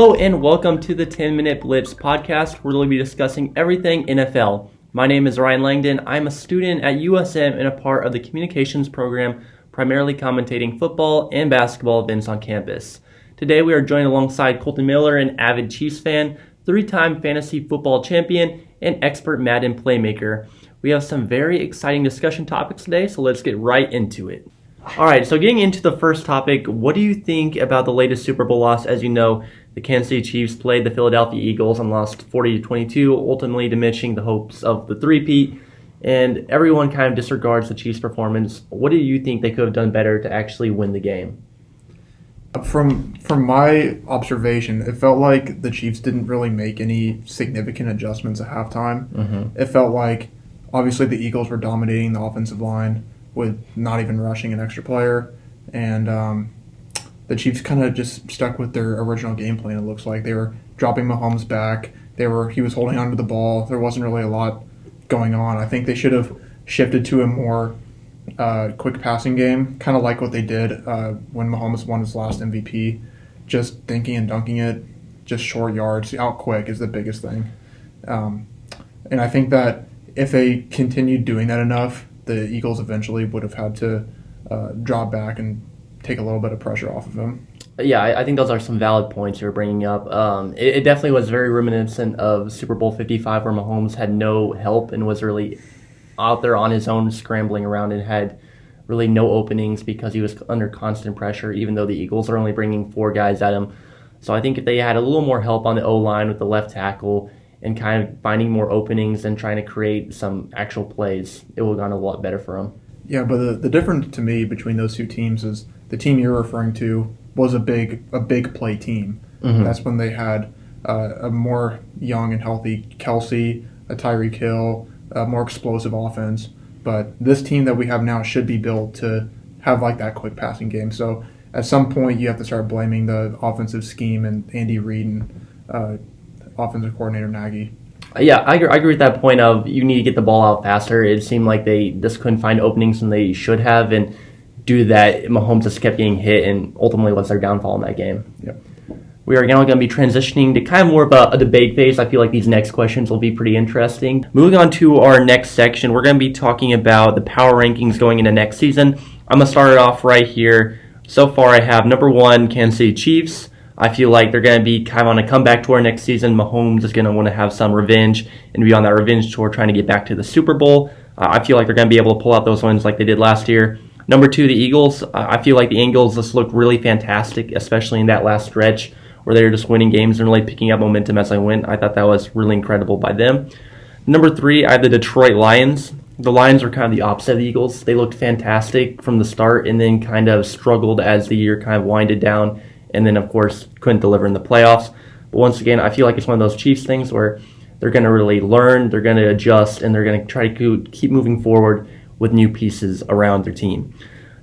Hello and welcome to the 10-Minute Blitz podcast, where we'll be discussing everything NFL. My name is Ryan Langdon. I'm a student at USM and a part of the communications program, primarily commentating football and basketball events on campus. Today we are joined alongside Colton Miller, an avid Chiefs fan, three-time fantasy football champion, and expert Madden playmaker. We have some very exciting discussion topics today, so let's get right into it. All right, so getting into the first topic, what do you think about the latest Super Bowl loss? As you know, the Kansas City Chiefs played the Philadelphia Eagles and lost 40-22, ultimately diminishing the hopes of the three-peat, and everyone kind of disregards the Chiefs' performance. What do you think they could have done better to actually win the game? From my observation, it felt like the Chiefs didn't really make any significant adjustments at halftime. It felt like, obviously, the Eagles were dominating the offensive line with not even rushing an extra player, and the Chiefs kind of just stuck with their original game plan. It looks like they were dropping Mahomes back. He was holding onto the ball. There wasn't really a lot going on. I think they should have shifted to a more quick passing game, kind of like what they did when Mahomes won his last MVP. Just dinking and dunking it, just short yards, out quick is the biggest thing. And I think that if they continued doing that enough, the Eagles eventually would have had to drop back and take a little bit of pressure off of him. Yeah, I think those are some valid points you're bringing up. It definitely was very reminiscent of Super Bowl 55, where Mahomes had no help and was really out there on his own scrambling around and had really no openings because he was under constant pressure, even though the Eagles are only bringing four guys at him. So I think if they had a little more help on the O-line with the left tackle and kind of finding more openings and trying to create some actual plays, it would have gone a lot better for them. Yeah, but the difference to me between those two teams is the team you're referring to was a big play team. That's when they had a more young and healthy Kelsey, a Tyreek Hill, a more explosive offense. But this team that we have now should be built to have like that quick passing game. So at some point you have to start blaming the offensive scheme and Andy Reid and offensive coordinator Nagy. Yeah, I agree with that point of you need to get the ball out faster. It seemed like they just couldn't find openings when they should have, and due to that, Mahomes just kept getting hit, and ultimately was their downfall in that game. Yep. We are now going to be transitioning to kind of more of a debate phase. I feel like these next questions will be pretty interesting. Moving on to our next section, we're going to be talking about the power rankings going into next season. I'm going to start it off right here. So far, I have number 1, Kansas City Chiefs. I feel like they're going to be kind of on a comeback tour next season. Mahomes is going to want to have some revenge and be on that revenge tour trying to get back to the Super Bowl. I feel like they're going to be able to pull out those wins like they did last year. Number 2, the Eagles. I feel like the Eagles just looked really fantastic, especially in that last stretch where they were just winning games and really picking up momentum as they went. I thought that was really incredible by them. Number 3, I have the Detroit Lions. The Lions are kind of the opposite of the Eagles. They looked fantastic from the start and then kind of struggled as the year kind of winded down, and then, of course, couldn't deliver in the playoffs. But once again, I feel like it's one of those Chiefs things where they're going to really learn, they're going to adjust, and they're going to try to keep moving forward with new pieces around their team.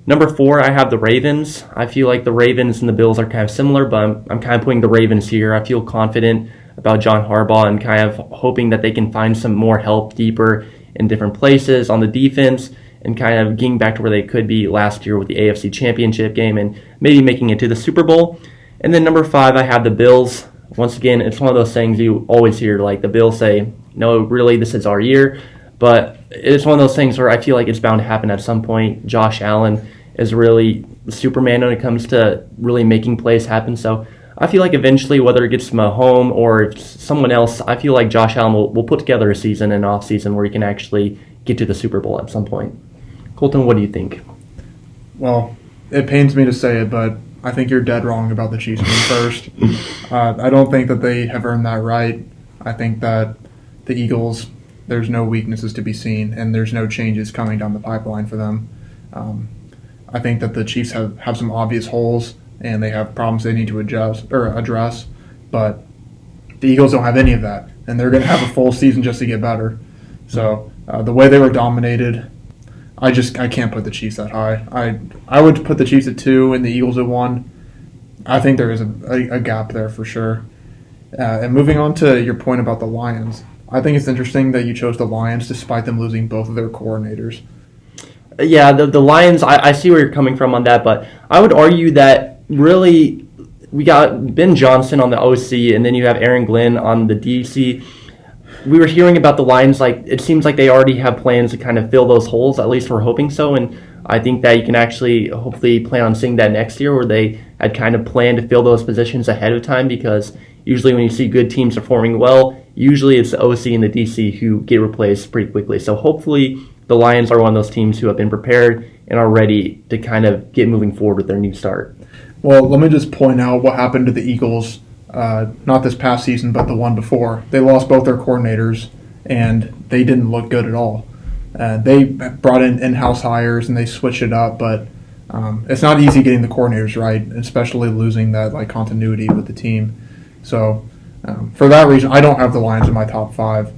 Number 4, I have the Ravens. I feel like the Ravens and the Bills are kind of similar, but I'm kind of putting the Ravens here. I feel confident about John Harbaugh and kind of hoping that they can find some more help deeper in different places on the defense and kind of getting back to where they could be last year with the AFC Championship game and maybe making it to the Super Bowl. And then number 5, I have the Bills. Once again, it's one of those things you always hear, like the Bills say, no, really, this is our year. But it's one of those things where I feel like it's bound to happen at some point. Josh Allen is really Superman when it comes to really making plays happen. So I feel like eventually, whether it gets Mahomes or someone else, I feel like Josh Allen will put together a season and off season where he can actually get to the Super Bowl at some point. Colton, what do you think? Well, it pains me to say it, but I think you're dead wrong about the Chiefs being first. I don't think that they have earned that right. I think that the Eagles, there's no weaknesses to be seen, and there's no changes coming down the pipeline for them. I think that the Chiefs have some obvious holes, and they have problems they need to address, but the Eagles don't have any of that, and they're going to have a full season just to get better. So the way they were dominated, I can't put the Chiefs that high. I would put the Chiefs at 2 and the Eagles at 1. I think there is a gap there for sure. And moving on to your point about the Lions, I think it's interesting that you chose the Lions despite them losing both of their coordinators. Yeah, the Lions, I see where you're coming from on that, but I would argue that really we got Ben Johnson on the OC, and then you have Aaron Glenn on the DC. We were hearing about the Lions, like it seems like they already have plans to kind of fill those holes. At least we're hoping so, and I think that you can actually hopefully plan on seeing that next year, where they had kind of planned to fill those positions ahead of time, because usually when you see good teams performing well, usually it's the OC and the DC who get replaced pretty quickly. So hopefully the Lions are one of those teams who have been prepared and are ready to kind of get moving forward with their new start. Well, let me just point out what happened to the Eagles, not this past season, but the one before. They lost both their coordinators, and they didn't look good at all. They brought in in-house hires, and they switched it up, but it's not easy getting the coordinators right, especially losing that continuity with the team. So for that reason, I don't have the Lions in my top 5,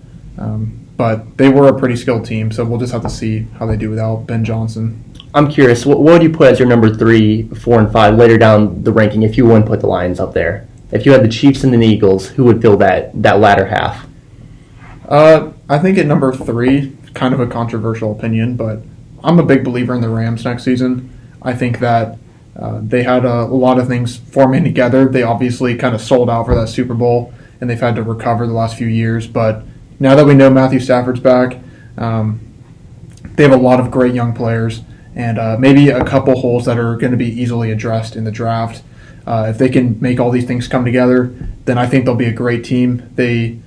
but they were a pretty skilled team, so we'll just have to see how they do without Ben Johnson. I'm curious, what would you put as your number 3, 4, and 5 later down the ranking if you wouldn't put the Lions up there? If you had the Chiefs and the Eagles, who would fill that latter half? I think at number 3, kind of a controversial opinion, but I'm a big believer in the Rams next season. I think that they had a lot of things forming together. They obviously kind of sold out for that Super Bowl, and they've had to recover the last few years. But now that we know Matthew Stafford's back, they have a lot of great young players, and maybe a couple holes that are going to be easily addressed in the draft. If they can make all these things come together, then I think they'll be a great team. They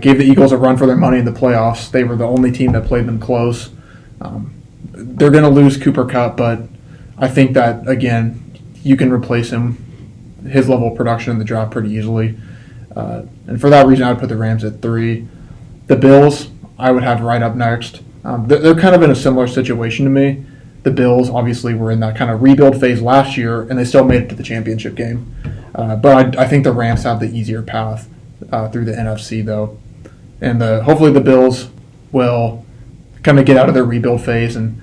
gave the Eagles a run for their money in the playoffs. They were the only team that played them close. They're going to lose Cooper Kupp, but I think that, again, you can replace him, his level of production in the draft pretty easily. And for that reason, I would put the Rams at 3. The Bills, I would have right up next. They're kind of in a similar situation to me. The Bills obviously were in that kind of rebuild phase last year, and they still made it to the championship game. But I think the Rams have the easier path through the NFC, though. And hopefully the Bills will kind of get out of their rebuild phase and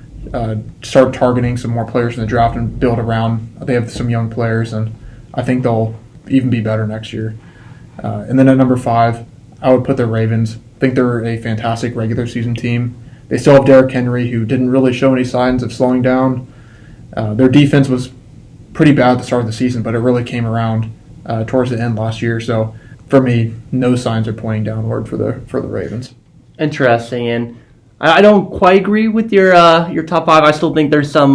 start targeting some more players in the draft and build around. They have some young players, and I think they'll even be better next year. And then at number 5, I would put the Ravens. I think they're a fantastic regular season team. They still have Derrick Henry, who didn't really show any signs of slowing down. Their defense was pretty bad at the start of the season, but it really came around towards the end last year. So for me, no signs are pointing downward for the Ravens. Interesting, and I don't quite agree with your top 5. I still think there's some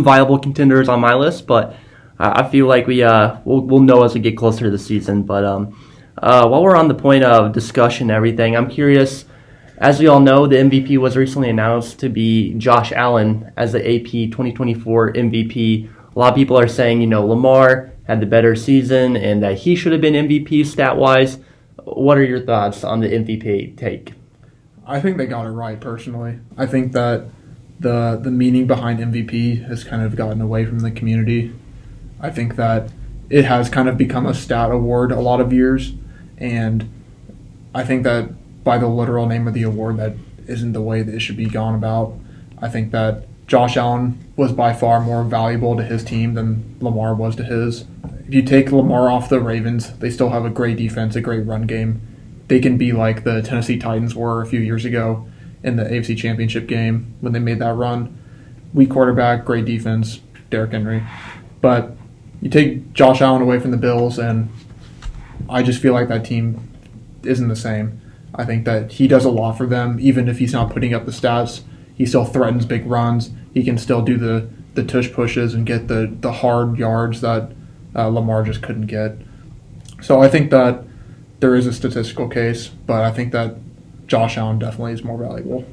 viable contenders on my list, but I feel like we'll know as we get closer to the season. But while we're on the point of discussion and everything, I'm curious. As we all know, the MVP was recently announced to be Josh Allen as the AP 2024 MVP. A lot of people are saying, Lamar had the better season and that he should have been MVP stat-wise. What are your thoughts on the MVP take? I think they got it right, personally. I think that the meaning behind MVP has kind of gotten away from the community. I think that it has kind of become a stat award a lot of years, and I think that by the literal name of the award, that isn't the way that it should be gone about. I think that Josh Allen was by far more valuable to his team than Lamar was to his. If you take Lamar off the Ravens, they still have a great defense, a great run game. They can be like the Tennessee Titans were a few years ago in the AFC Championship game when they made that run. Weak quarterback, great defense, Derrick Henry. But you take Josh Allen away from the Bills, and I just feel like that team isn't the same. I think that he does a lot for them. Even if he's not putting up the stats, he still threatens big runs. He can still do the tush pushes and get the hard yards that Lamar just couldn't get. So I think that there is a statistical case, but I think that Josh Allen definitely is more valuable.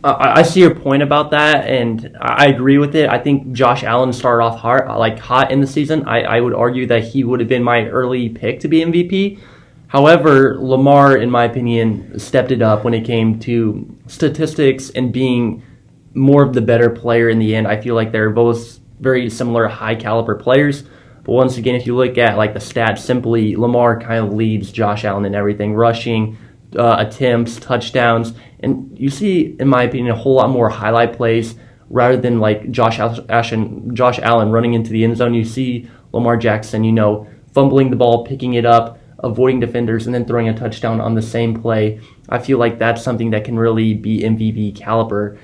I see your point about that, and I agree with it. I think Josh Allen started off hot in the season. I would argue that he would have been my early pick to be MVP. However, Lamar, in my opinion, stepped it up when it came to statistics and being more of the better player in the end. I feel like they're both very similar high-caliber players. But once again, if you look at the stats simply, Lamar kind of leads Josh Allen in everything, rushing, attempts, touchdowns. And you see, in my opinion, a whole lot more highlight plays rather than Josh Allen running into the end zone. You see Lamar Jackson, fumbling the ball, picking it up, avoiding defenders, and then throwing a touchdown on the same play. I feel like that's something that can really be MVP caliber.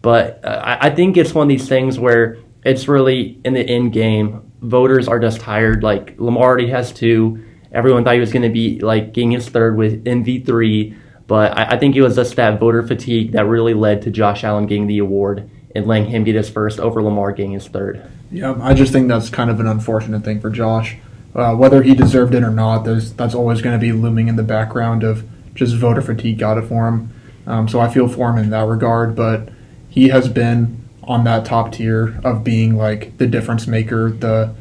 But I think it's one of these things where it's really in the end game voters are just tired. Like, Lamar already has 2. Everyone thought he was going to be like getting his 3rd with MV3, but I think it was just that voter fatigue that really led to Josh Allen getting the award and letting him get his 1st over Lamar getting his 3rd. Yeah, I just think that's kind of an unfortunate thing for Josh. Whether he deserved it or not, that's always going to be looming in the background of just voter fatigue got it for him. So I feel for him in that regard, but he has been on that top tier of being like the difference maker, the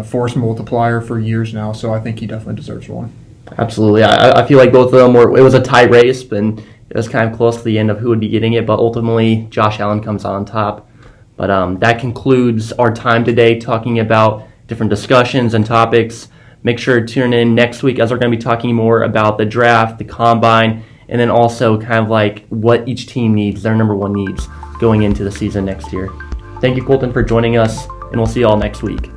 force multiplier for years now. So I think he definitely deserves one. Absolutely. I feel like both of them it was a tie race, and it was kind of close to the end of who would be getting it, but ultimately Josh Allen comes out on top. But that concludes our time today talking about different discussions and topics. Make sure to tune in next week as we're going to be talking more about the draft, the combine, and then also kind of like what each team needs, their number 1 needs going into the season next year. Thank you, Colton, for joining us, and we'll see you all next week.